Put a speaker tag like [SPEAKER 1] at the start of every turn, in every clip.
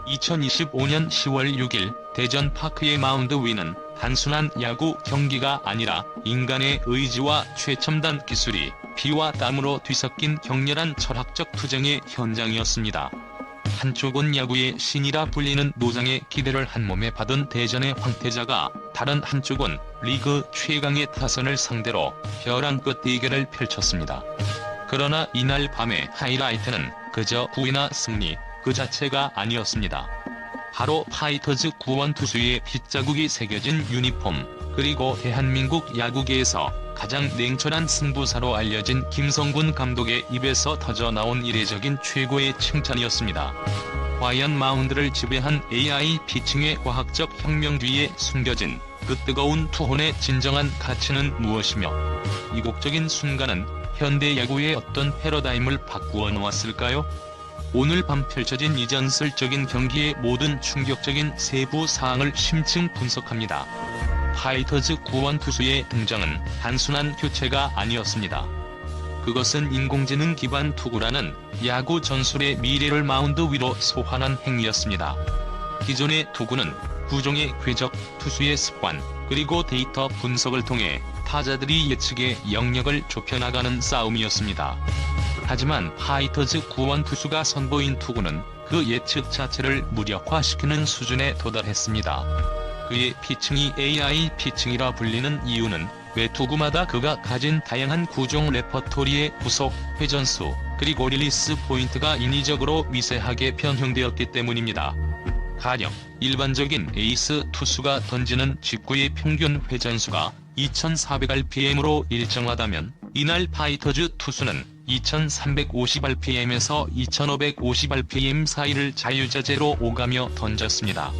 [SPEAKER 1] 2025년 10월 6일 대전 파크의 마운드 위는 단순한 야구 경기가 아니라 인간의 의지와 최첨단 기술이 피와 땀으로 뒤섞인 격렬한 철학적 투쟁의 현장이었습니다. 한쪽은 야구의 신이라 불리는 노장의 기대를 한몸에 받은 대전의 황태자가, 다른 한쪽은 리그 최강의 타선을 상대로 벼랑 끝 대결을 펼쳤습니다. 그러나 이날 밤의 하이라이트는 그저 부위나 승리 그 자체가 아니었습니다. 바로 파이터즈 구원투수의 핏자국이 새겨진 유니폼, 그리고 대한민국 야구계에서 가장 냉철한 승부사로 알려진 김성군 감독의 입에서 터져나온 이례적인 최고의 칭찬이었습니다. 과연 마운드를 지배한 AI 피칭의 과학적 혁명 뒤에 숨겨진 그 뜨거운 투혼의 진정한 가치는 무엇이며, 이국적인 순간은 현대 야구의 어떤 패러다임을 바꾸어 놓았을까요? 오늘 밤 펼쳐진 이 전설적인 경기의 모든 충격적인 세부 사항을 심층 분석합니다. 파이터즈 구원투수의 등장은 단순한 교체가 아니었습니다. 그것은 인공지능 기반 투구라는 야구 전술의 미래를 마운드 위로 소환한 행위였습니다. 기존의 투구는 구종의 궤적, 투수의 습관, 그리고 데이터 분석을 통해 타자들이 예측의 영역을 좁혀나가는 싸움이었습니다. 하지만 파이터즈 구원투수가 선보인 투구는 그 예측 자체를 무력화시키는 수준에 도달했습니다. 그의 피칭이 AI 피칭이라 불리는 이유는 매 투구마다 그가 가진 다양한 구종 레퍼토리의 구속, 회전수, 그리고 릴리스 포인트가 인위적으로 미세하게 변형되었기 때문입니다. 가령 일반적인 에이스 투수가 던지는 직구의 평균 회전수가 2400rpm으로 일정하다면, 이날 파이터즈 투수는 2350rpm에서 2550rpm 사이를 자유자재로 오가며 던졌습니다.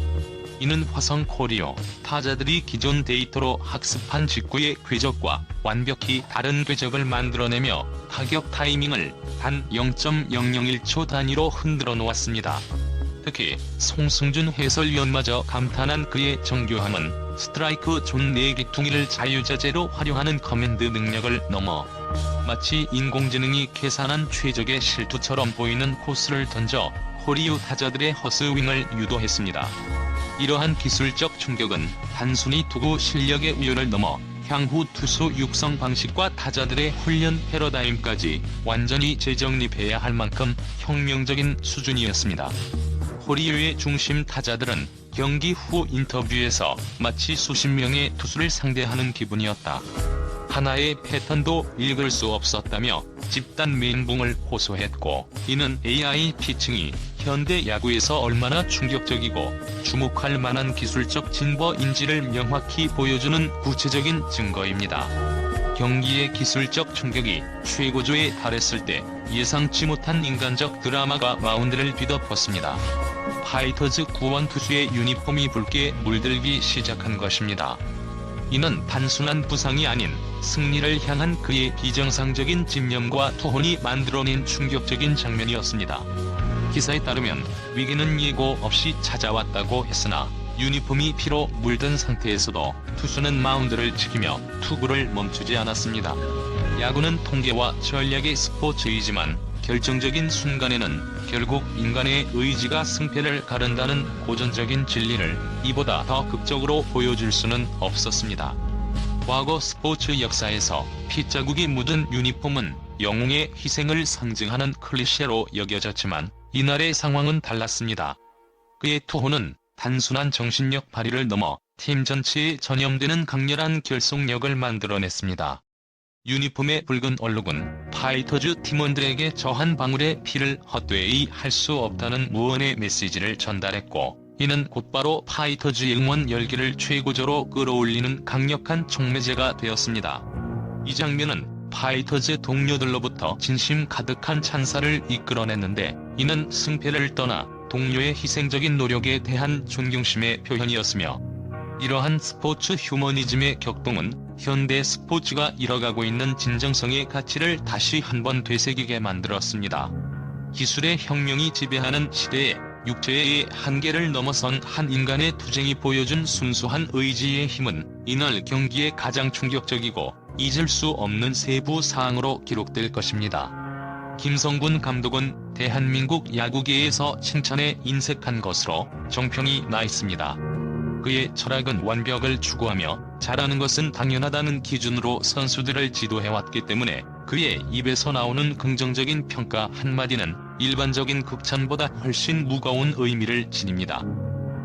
[SPEAKER 1] 이는 화성 코리오 타자들이 기존 데이터로 학습한 직구의 궤적과 완벽히 다른 궤적을 만들어내며 타격 타이밍을 단 0.001초 단위로 흔들어 놓았습니다. 특히 송승준 해설위원마저 감탄한 그의 정교함은 스트라이크 존 4개퉁이를 자유자재로 활용하는 커맨드 능력을 넘어 마치 인공지능이 계산한 최적의 실투처럼 보이는 코스를 던져 코리오 타자들의 허스윙을 유도했습니다. 이러한 기술적 충격은 단순히 투구 실력의 우열을 넘어 향후 투수 육성 방식과 타자들의 훈련 패러다임까지 완전히 재정립해야 할 만큼 혁명적인 수준이었습니다. 코리오의 중심 타자들은 경기 후 인터뷰에서 마치 수십 명의 투수를 상대하는 기분이었다. 하나의 패턴도 읽을 수 없었다며 집단 멘붕을 호소했고, 이는 AI 피칭이 현대 야구에서 얼마나 충격적이고 주목할 만한 기술적 진보인지를 명확히 보여주는 구체적인 증거입니다. 경기의 기술적 충격이 최고조에 달했을 때 예상치 못한 인간적 드라마가 마운드를 뒤덮었습니다. 파이터즈 구원투수의 유니폼이 붉게 물들기 시작한 것입니다. 이는 단순한 부상이 아닌 승리를 향한 그의 비정상적인 집념과 투혼이 만들어낸 충격적인 장면이었습니다. 기사에 따르면 위기는 예고 없이 찾아왔다고 했으나, 유니폼이 피로 물든 상태에서도 투수는 마운드를 지키며 투구를 멈추지 않았습니다. 야구는 통계와 전략의 스포츠이지만 결정적인 순간에는 결국 인간의 의지가 승패를 가른다는 고전적인 진리를 이보다 더 극적으로 보여줄 수는 없었습니다. 과거 스포츠 역사에서 핏자국이 묻은 유니폼은 영웅의 희생을 상징하는 클리셰로 여겨졌지만, 이날의 상황은 달랐습니다. 그의 투혼은 단순한 정신력 발휘를 넘어 팀 전체에 전염되는 강렬한 결속력을 만들어냈습니다. 유니폼의 붉은 얼룩은 파이터즈 팀원들에게 저 한 방울의 피를 헛되이 할 수 없다는 무언의 메시지를 전달했고, 이는 곧바로 파이터즈의 응원 열기를 최고조로 끌어올리는 강력한 촉매제가 되었습니다. 이 장면은 파이터즈 동료들로부터 진심 가득한 찬사를 이끌어냈는데, 이는 승패를 떠나 동료의 희생적인 노력에 대한 존경심의 표현이었으며, 이러한 스포츠 휴머니즘의 격동은 현대 스포츠가 잃어가고 있는 진정성의 가치를 다시 한번 되새기게 만들었습니다. 기술의 혁명이 지배하는 시대에 육체의 한계를 넘어선 한 인간의 투쟁이 보여준 순수한 의지의 힘은 이날 경기의 가장 충격적이고 잊을 수 없는 세부 사항으로 기록될 것입니다. 김성군 감독은 대한민국 야구계에서 칭찬에 인색한 것으로 정평이 나 있습니다. 그의 철학은 완벽을 추구하며 잘하는 것은 당연하다는 기준으로 선수들을 지도해왔기 때문에 그의 입에서 나오는 긍정적인 평가 한마디는 일반적인 극찬보다 훨씬 무거운 의미를 지닙니다.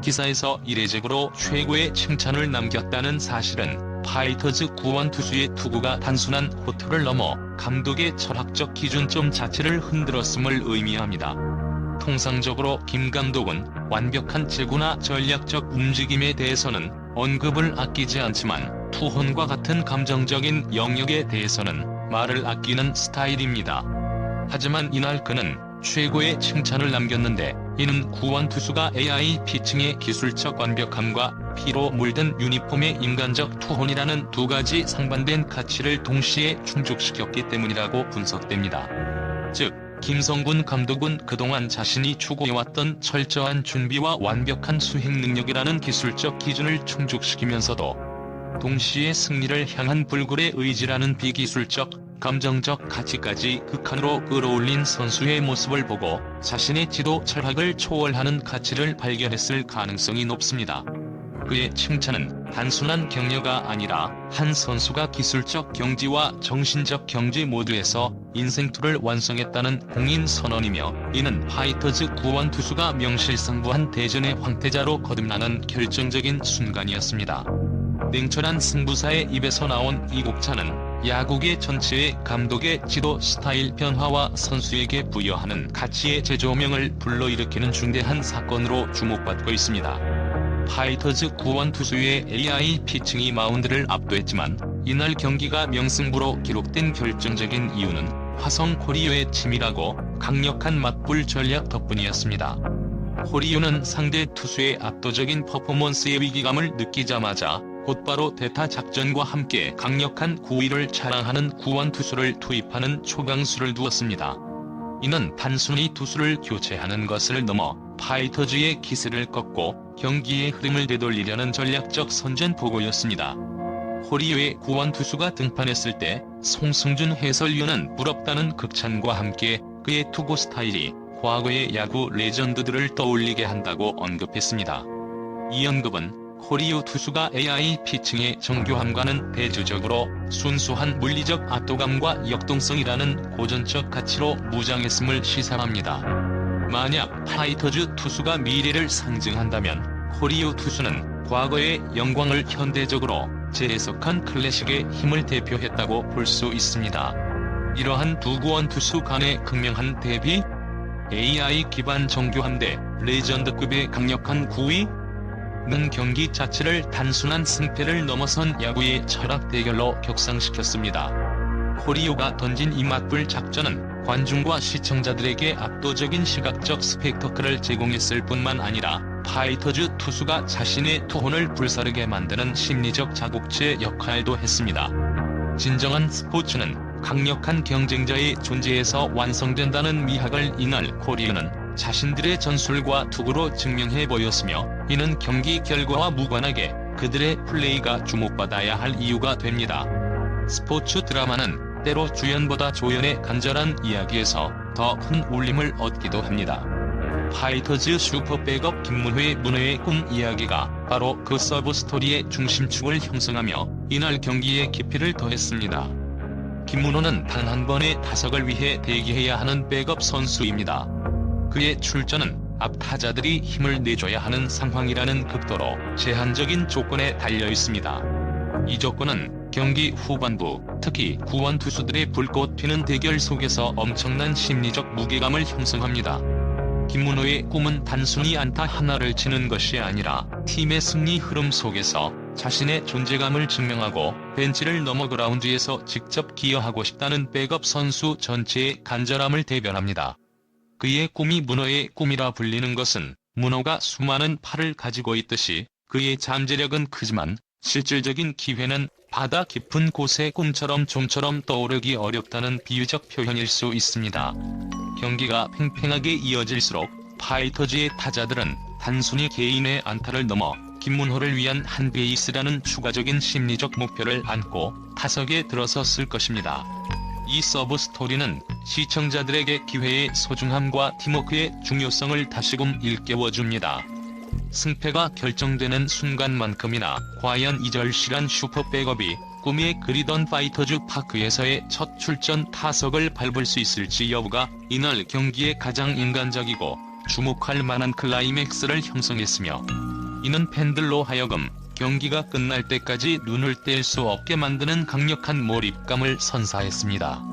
[SPEAKER 1] 기사에서 이례적으로 최고의 칭찬을 남겼다는 사실은 파이터즈 구원투수의 투구가 단순한 호투를 넘어 감독의 철학적 기준점 자체를 흔들었음을 의미합니다. 통상적으로 김 감독은 완벽한 제구나 전략적 움직임에 대해서는 언급을 아끼지 않지만 투혼과 같은 감정적인 영역에 대해서는 말을 아끼는 스타일입니다. 하지만 이날 그는 최고의 칭찬을 남겼는데 이는 구원투수가 AI 피칭의 기술적 완벽함과 피로 물든 유니폼의 인간적 투혼이라는 두 가지 상반된 가치를 동시에 충족시켰기 때문이라고 분석됩니다. 즉, 김성군 감독은 그동안 자신이 추구해왔던 철저한 준비와 완벽한 수행 능력이라는 기술적 기준을 충족시키면서도 동시에 승리를 향한 불굴의 의지라는 비기술적, 감정적 가치까지 극한으로 끌어올린 선수의 모습을 보고 자신의 지도 철학을 초월하는 가치를 발견했을 가능성이 높습니다. 그의 칭찬은 단순한 격려가 아니라 한 선수가 기술적 경지와 정신적 경지 모두에서 인생투를 완성했다는 공인 선언이며 이는 파이터즈 구원투수가 명실상부한 대전의 황태자로 거듭나는 결정적인 순간이었습니다. 냉철한 승부사의 입에서 나온 이 곡차는 야구계 전체의 감독의 지도 스타일 변화와 선수에게 부여하는 가치의 재조명을 불러일으키는 중대한 사건으로 주목받고 있습니다. 파이터즈 구원투수의 AI 피칭이 마운드를 압도했지만 이날 경기가 명승부로 기록된 결정적인 이유는 화성 코리오의 치밀하고 강력한 맞불 전략 덕분이었습니다. 코리오는 상대 투수의 압도적인 퍼포먼스의 위기감을 느끼자마자 곧바로 대타 작전과 함께 강력한 구위를 자랑하는 구원투수를 투입하는 초강수를 두었습니다. 이는 단순히 투수를 교체하는 것을 넘어 파이터즈의 기세를 꺾고 경기의 흐름을 되돌리려는 전략적 선전포고였습니다. 코리오의 구원투수가 등판했을 때 송승준 해설위원은 부럽다는 극찬과 함께 그의 투구 스타일이 과거의 야구 레전드들을 떠올리게 한다고 언급했습니다. 이 언급은 코리오 투수가 AI 피칭의 정교함과는 대조적으로 순수한 물리적 압도감과 역동성이라는 고전적 가치로 무장했음을 시사합니다. 만약 파이터즈 투수가 미래를 상징한다면 코리오 투수는 과거의 영광을 현대적으로 재해석한 클래식의 힘을 대표했다고 볼 수 있습니다. 이러한 두 구원 투수 간의 극명한 대비, AI 기반 정교함 대 레전드급의 강력한 구위, 는 경기 자체를 단순한 승패를 넘어선 야구의 철학 대결로 격상시켰습니다. 코리오가 던진 이 맞불 작전은 관중과 시청자들에게 압도적인 시각적 스펙터클을 제공했을 뿐만 아니라 파이터즈 투수가 자신의 투혼을 불사르게 만드는 심리적 자국제 역할도 했습니다. 진정한 스포츠는 강력한 경쟁자의 존재에서 완성된다는 미학을 이날 코리오는 자신들의 전술과 투구로 증명해 보였으며 이는 경기 결과와 무관하게 그들의 플레이가 주목받아야 할 이유가 됩니다. 스포츠 드라마는 때로 주연보다 조연의 간절한 이야기에서 더 큰 울림을 얻기도 합니다. 파이터즈 슈퍼 백업 김문호의 문호의 꿈 이야기가 바로 그 서브 스토리의 중심축을 형성하며 이날 경기에 깊이를 더했습니다. 김문호는 단 한 번의 타석을 위해 대기해야 하는 백업 선수입니다. 그의 출전은 앞 타자들이 힘을 내줘야 하는 상황이라는 극도로 제한적인 조건에 달려 있습니다. 이 조건은 경기 후반부, 특히 구원 투수들의 불꽃 튀는 대결 속에서 엄청난 심리적 무게감을 형성합니다. 김문호의 꿈은 단순히 안타 하나를 치는 것이 아니라 팀의 승리 흐름 속에서 자신의 존재감을 증명하고 벤치를 넘어 그라운드에서 직접 기여하고 싶다는 백업 선수 전체의 간절함을 대변합니다. 그의 꿈이 문호의 꿈이라 불리는 것은 문호가 수많은 팔을 가지고 있듯이 그의 잠재력은 크지만 실질적인 기회는 바다 깊은 곳의 꿈처럼 좀처럼 떠오르기 어렵다는 비유적 표현일 수 있습니다. 경기가 팽팽하게 이어질수록 파이터즈의 타자들은 단순히 개인의 안타를 넘어 김문호를 위한 한 베이스라는 추가적인 심리적 목표를 안고 타석에 들어섰을 것입니다. 이 서브 스토리는 시청자들에게 기회의 소중함과 팀워크의 중요성을 다시금 일깨워줍니다. 승패가 결정되는 순간만큼이나 과연 이 절실한 슈퍼 백업이 꿈에 그리던 파이터즈 파크에서의 첫 출전 타석을 밟을 수 있을지 여부가 이날 경기의 가장 인간적이고 주목할 만한 클라이맥스를 형성했으며, 이는 팬들로 하여금 경기가 끝날 때까지 눈을 뗄 수 없게 만드는 강력한 몰입감을 선사했습니다.